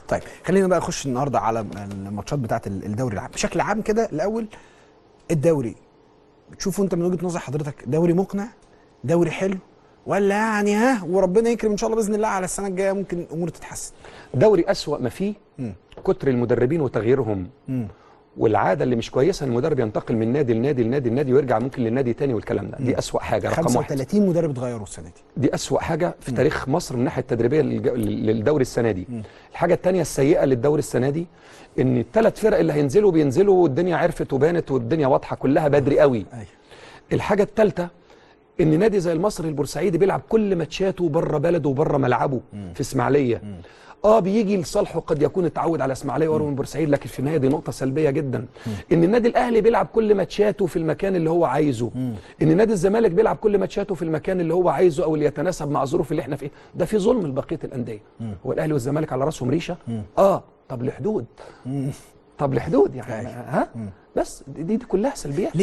طيب خلينا بقى نخش النهارده على الماتشات بتاعه الدوري العام بشكل عام كده. الاول الدوري بتشوفوا انت من وجهه نظر حضرتك دوري مقنع، دوري حلو، ولا يعني ها وربنا يكرم ان شاء الله باذن الله على السنه الجايه ممكن الامور تتحسن؟ دوري اسوأ ما فيه كتر المدربين وتغييرهم والعاده اللي مش كويسه ان المدرب ينتقل من نادي لنادي لنادي لنادي ويرجع ممكن للنادي تاني والكلام ده. دي اسوأ حاجه رقم 35 مدرب اتغيروا السنه دي اسوأ حاجه في تاريخ مصر من الناحيه التدريبيه للدوري السنه دي. الحاجه الثانيه السيئه للدوري السنه دي ان الثلاث فرق اللي هينزلوا بينزلوا والدنيا عرفت وبانت والدنيا واضحه كلها بدري قوي. الحاجه الثالثه ان نادي زي المصري البورسعيدي بيلعب كل ماتشاته بره بلده وبره ملعبه في اسماعيليه. بيجي لصالحه قد يكون اتعود على اسماعيليه وهو من بورسعيد، لكن في النهايه دي نقطه سلبيه جدا. ان النادي الاهلي بيلعب كل ماتشاته في المكان اللي هو عايزه، ان نادي الزمالك بيلعب كل ماتشاته في المكان اللي هو عايزه او اللي يتناسب مع الظروف اللي احنا فيها. ده في ظلم لبقيه الانديه. هو الاهلي والزمالك على راسهم ريشه. طب لحدود طب لحدود يعني بس دي كلها سلبيات.